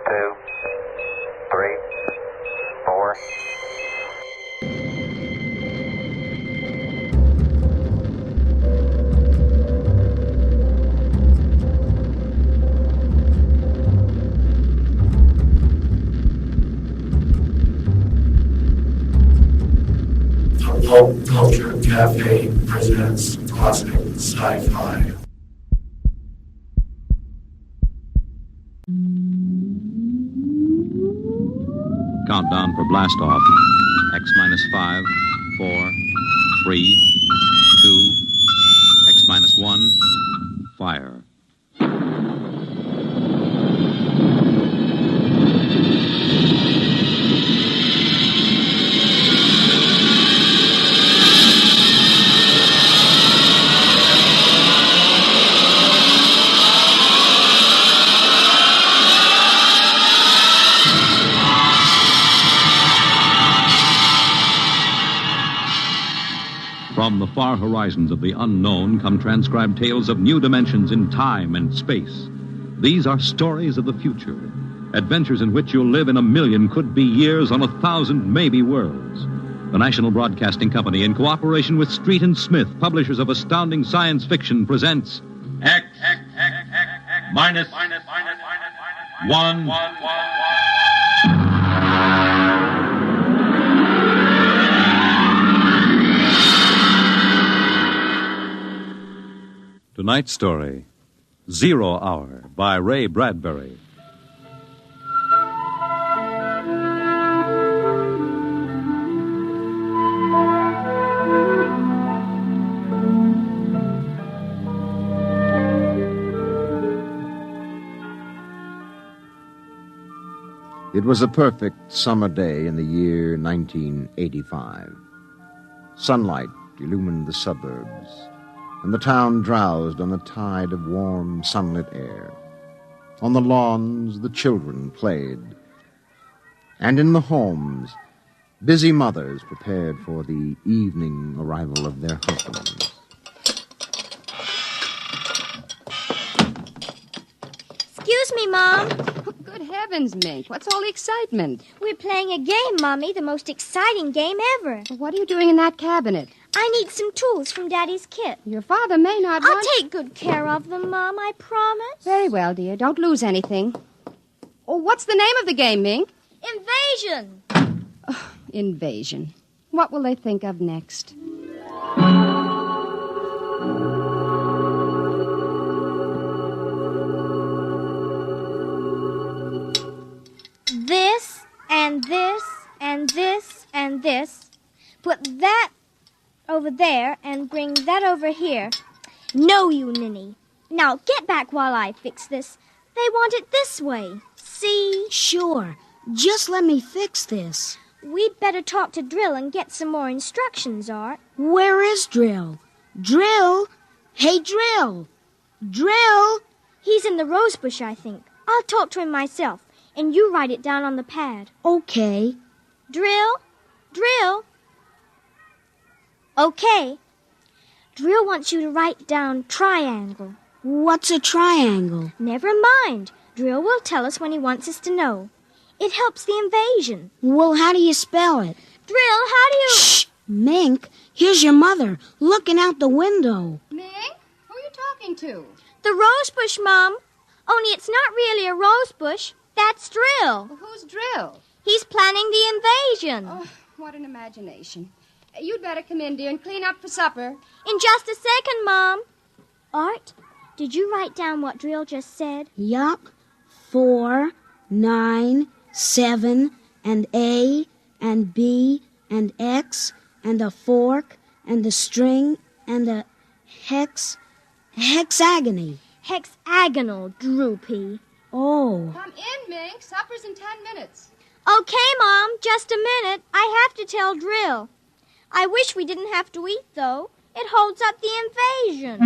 2, 3, 4. Pulp Culture Cafe presents classic sci-fi. Countdown for blast off. X minus 5, 4, 3, 2, X minus 1, fire. From the far horizons of the unknown come transcribed tales of new dimensions in time and space. These are stories of the future, adventures in which you'll live in 1,000,000 could-be years on 1,000 maybe worlds. The National Broadcasting Company, in cooperation with Street and Smith, publishers of astounding science fiction, presents X minus 1. Tonight's story, 0 Hour, by Ray Bradbury. It was a perfect summer day in the year 1985. Sunlight illumined the suburbs, and the town drowsed on a tide of warm, sunlit air. On the lawns, the children played, and in the homes, busy mothers prepared for the evening arrival of their husbands. Excuse me, Mom. Good heavens, Mink. What's all the excitement? We're playing a game, Mommy, the most exciting game ever. What are you doing in that cabinet? I need some tools from Daddy's kit. Your father may not I'll want... take good care of them, Mom, I promise. Very well, dear. Don't lose anything. Oh, what's the name of the game, Mink? Invasion! Invasion. What will they think of next? This, and this, and this, and this. Put that over there and bring that over here. No, you ninny. Now get back while I fix this. They want it this way. See? Sure. Just let me fix this. We'd better talk to Drill and get some more instructions, Art. Where is Drill? Drill? Hey, Drill! Drill! He's in the rose bush, I think. I'll talk to him myself, and you write it down on the pad. Okay. Drill? Drill? Okay. Drill wants you to write down triangle. What's a triangle? Never mind. Drill will tell us when he wants us to know. It helps the invasion. Well, how do you spell it? Drill, how do you... Shh! Mink, here's your mother looking out the window. Mink? Who are you talking to? The rose bush, Mom. Only it's not really a rose bush. That's Drill. Well, who's Drill? He's planning the invasion. Oh, what an imagination. You'd better come in, dear, and clean up for supper. In just a second, Mom. Art, did you write down what Drill just said? Yup. 4, 9, 7, and A, and B, and X, and a fork, and a string, and a hexagony. Hexagonal, droopy. Oh. Come in, Mink. Supper's in 10 minutes. Okay, Mom, just a minute. I have to tell Drill. I wish we didn't have to eat, though. It holds up the invasion.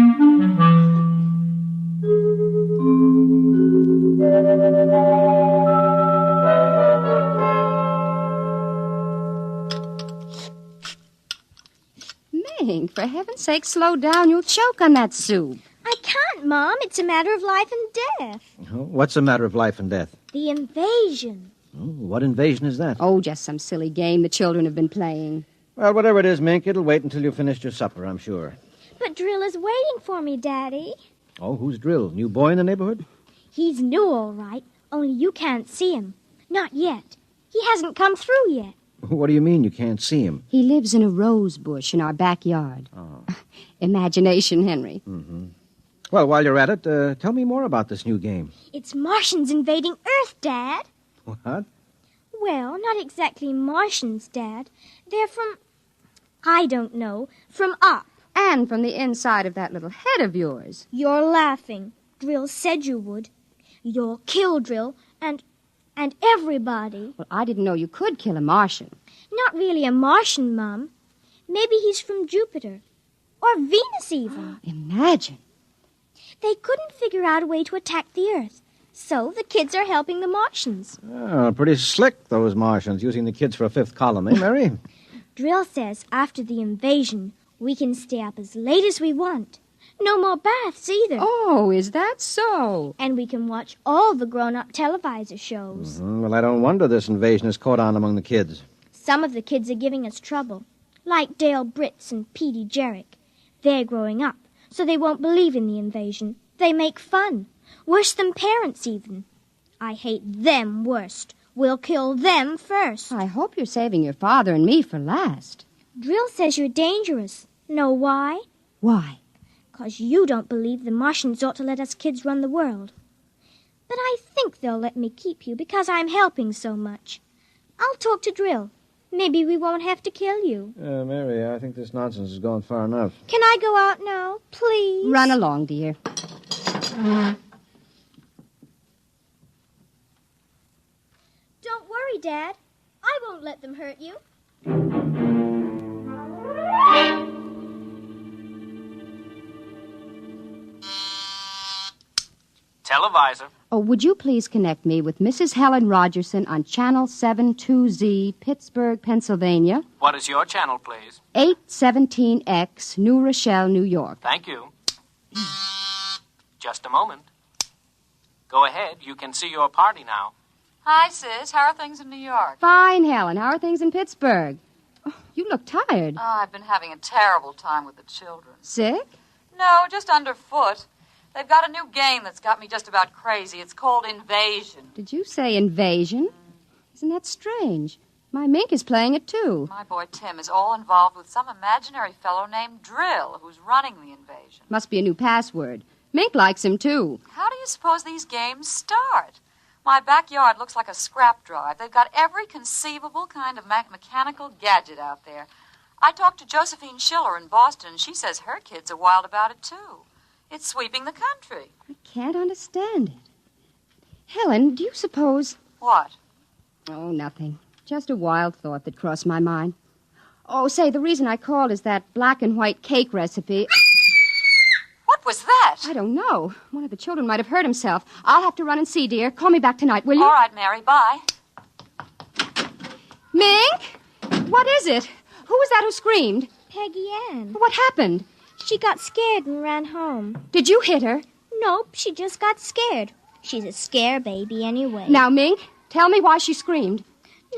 Mink, for heaven's sake, slow down. You'll choke on that soup. I can't, Mom. It's a matter of life and death. Oh, what's a matter of life and death? The invasion. Oh, what invasion is that? Oh, just some silly game the children have been playing. Well, whatever it is, Mink, it'll wait until you've finished your supper, I'm sure. But Drill is waiting for me, Daddy. Oh, who's Drill? New boy in the neighborhood? He's new, all right, only you can't see him. Not yet. He hasn't come through yet. What do you mean you can't see him? He lives in a rose bush in our backyard. Oh. Imagination, Henry. Mm-hmm. Well, while you're at it, tell me more about this new game. It's Martians invading Earth, Dad. What? Well, not exactly Martians, Dad. They're from, I don't know, from up. And from the inside of that little head of yours. You're laughing. Drill said you would. You'll kill Drill and everybody. Well, I didn't know you could kill a Martian. Not really a Martian, Mom. Maybe he's from Jupiter. Or Venus, even. Imagine. They couldn't figure out a way to attack the Earth. So the kids are helping the Martians. Oh, pretty slick, those Martians, using the kids for a fifth column, eh, Mary? Drill says after the invasion, we can stay up as late as we want. No more baths either. Oh, is that so? And we can watch all the grown-up televisor shows. Mm-hmm. Well, I don't wonder this invasion has caught on among the kids. Some of the kids are giving us trouble, like Dale Britz and Petey Jarrick. They're growing up, so they won't believe in the invasion. They make fun. Worse than parents, even. I hate them worst. We'll kill them first. I hope you're saving your father and me for last. Drill says you're dangerous. Know why? Why? 'Cause you don't believe the Martians ought to let us kids run the world. But I think they'll let me keep you because I'm helping so much. I'll talk to Drill. Maybe we won't have to kill you. Mary, I think this nonsense has gone far enough. Can I go out now, please? Run along, dear. Don't worry, Dad. I won't let them hurt you. Televisor. Oh, would you please connect me with Mrs. Helen Rogerson on Channel 72Z, Pittsburgh, Pennsylvania. What is your channel, please? 817X, New Rochelle, New York. Thank you. Just a moment. Go ahead. You can see your party now. Hi, Sis. How are things in New York? Fine, Helen. How are things in Pittsburgh? Oh, you look tired. Oh, I've been having a terrible time with the children. Sick? No, just underfoot. They've got a new game that's got me just about crazy. It's called Invasion. Did you say invasion? Isn't that strange? My Mink is playing it, too. My boy Tim is all involved with some imaginary fellow named Drill, who's running the invasion. Must be a new password. Mink likes him, too. How do you suppose these games start? My backyard looks like a scrap drive. They've got every conceivable kind of mechanical gadget out there. I talked to Josephine Schiller in Boston, and she says her kids are wild about it, too. It's sweeping the country. I can't understand it. Helen, do you suppose... What? Oh, nothing. Just a wild thought that crossed my mind. Oh, say, the reason I called is that black and white cake recipe... What was that? I don't know. One of the children might have hurt himself. I'll have to run and see, dear. Call me back tonight, will you? All right, Mary. Bye. Mink? What is it? Who was that who screamed? Peggy Ann. What happened? She got scared and ran home. Did you hit her? Nope, she just got scared. She's a scare baby anyway. Now, Mink, tell me why she screamed.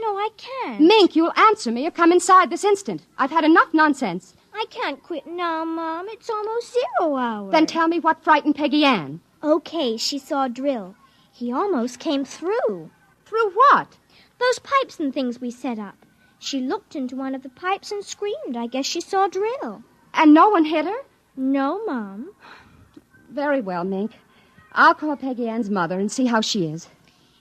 No, I can't. Mink, you'll answer me or come inside this instant. I've had enough nonsense. I can't quit now, Mom. It's almost 0 hour. Then tell me what frightened Peggy Ann. Okay, she saw Drill. He almost came through. Through what? Those pipes and things we set up. She looked into one of the pipes and screamed. I guess she saw Drill. And no one hit her? No, Mom. Very well, Mink. I'll call Peggy Ann's mother and see how she is.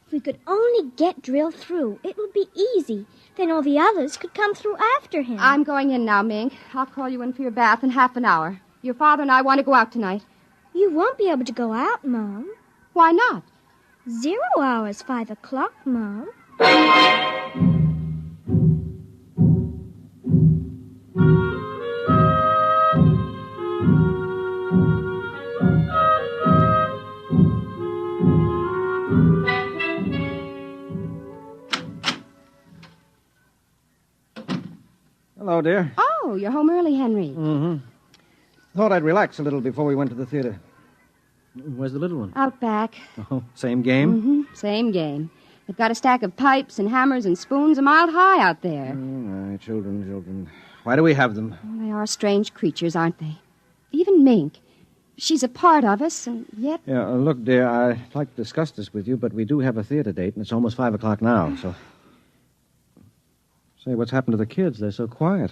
If we could only get Drill through, it would be easy. Then all the others could come through after him. I'm going in now, Mink. I'll call you in for your bath in half an hour. Your father and I want to go out tonight. You won't be able to go out, Mom. Why not? 0 hour's 5 o'clock, Mom. Hello, dear. Oh, you're home early, Henry. Mm-hmm. Thought I'd relax a little before we went to the theater. Where's the little one? Out back. Oh, same game? Mm-hmm. Same game. They've got a stack of pipes and hammers and spoons a mile high out there. Oh, my children. Why do we have them? Well, they are strange creatures, aren't they? Even Mink. She's a part of us, and yet... Yeah, look, dear, I'd like to discuss this with you, but we do have a theater date, and it's almost 5 o'clock now, so... Say, what's happened to the kids? They're so quiet.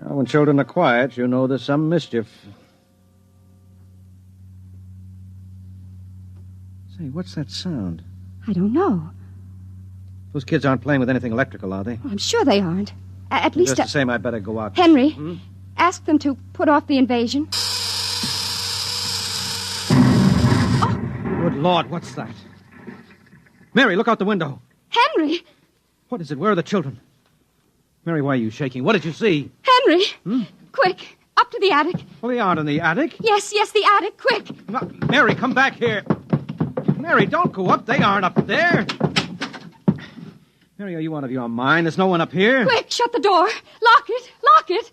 Now, when children are quiet, you know there's some mischief. Say, what's that sound? I don't know. Those kids aren't playing with anything electrical, are they? Well, I'm sure they aren't. At least... Just the same, I'd better go out. Henry, ask them to put off the invasion. Good Lord, what's that? Mary, look out the window. Henry! What is it? Where are the children? Mary, why are you shaking? What did you see? Henry! Quick, up to the attic. Well, they aren't in the attic. Yes, the attic, quick. No, Mary, come back here. Mary, don't go up. They aren't up there. Mary, are you out of your mind? There's no one up here. Quick, shut the door. Lock it.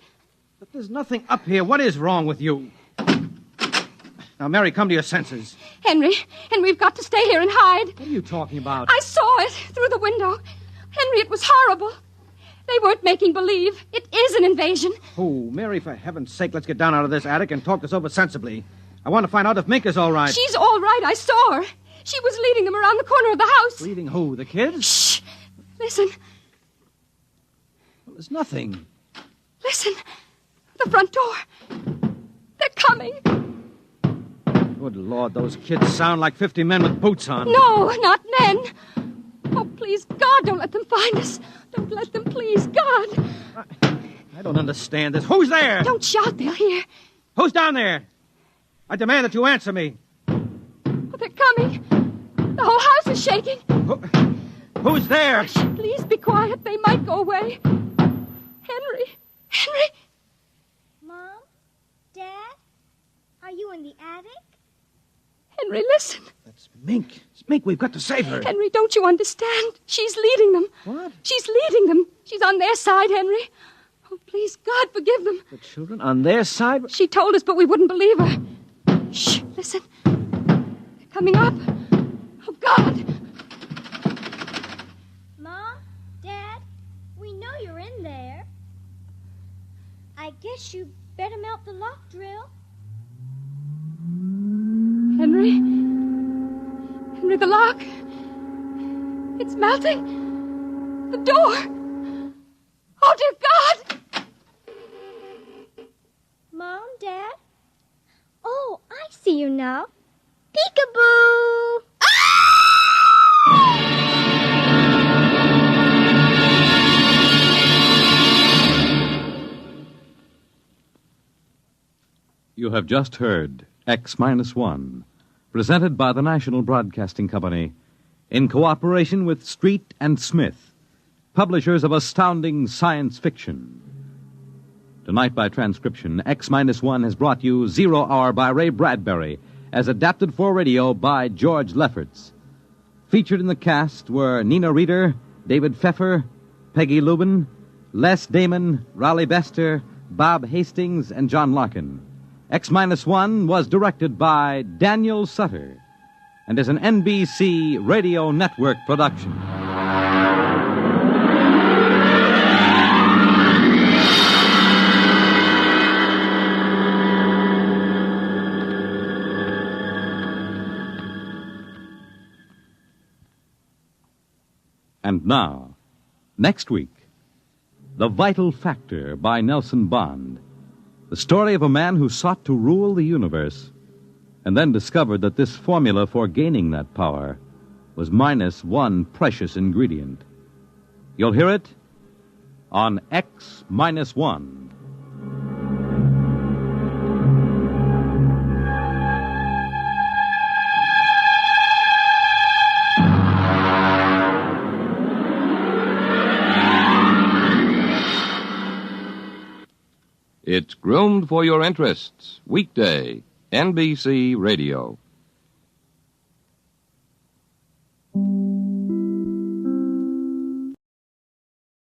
But there's nothing up here. What is wrong with you? Now, Mary, come to your senses. Henry, we've got to stay here and hide. What are you talking about? I saw it through the window. Henry, it was horrible. They weren't making believe. It is an invasion. Oh, Mary, for heaven's sake, let's get down out of this attic and talk this over sensibly. I want to find out if Mink is all right. She's all right. I saw her. She was leading them around the corner of the house. Leading who? The kids? Shh. Listen. Well, there's nothing. Listen. The front door. They're coming. Good Lord, those kids sound like 50 men with boots on. No, not men. Oh, please, God, don't let them find us. Don't let them, please, God. I don't understand this. Who's there? Don't shout, they'll hear. Who's down there? I demand that you answer me. Oh, they're coming. The whole house is shaking. Who's there? Hush, please be quiet. They might go away. Henry. Mom? Dad? Are you in the attic? Henry, listen. That's Mink. It's Mink. We've got to save her. Henry, don't you understand? She's leading them. What? She's leading them. She's on their side, Henry. Oh, please, God, forgive them. The children on their side? She told us, but we wouldn't believe her. Shh, listen. They're coming up. Oh, God. Mom? Dad? We know you're in there. I guess you better melt the lock drill. Henry, the lock. It's melting. The door. Oh, dear God. Mom, Dad? Oh, I see you now. Peekaboo! You have just heard X-1, presented by the National Broadcasting Company in cooperation with Street and Smith, publishers of astounding science fiction. Tonight, by transcription, X-1 has brought you 0 Hour by Ray Bradbury, as adapted for radio by George Lefferts. Featured in the cast were Nina Reeder, David Pfeffer, Peggy Lubin, Les Damon, Raleigh Bester, Bob Hastings, and John Larkin. X-1 was directed by Daniel Sutter and is an NBC Radio Network production. And now, next week, The Vital Factor by Nelson Bond. The story of a man who sought to rule the universe and then discovered that this formula for gaining that power was minus one precious ingredient. You'll hear it on X-1. It's Groomed for Your Interests, weekday, NBC Radio.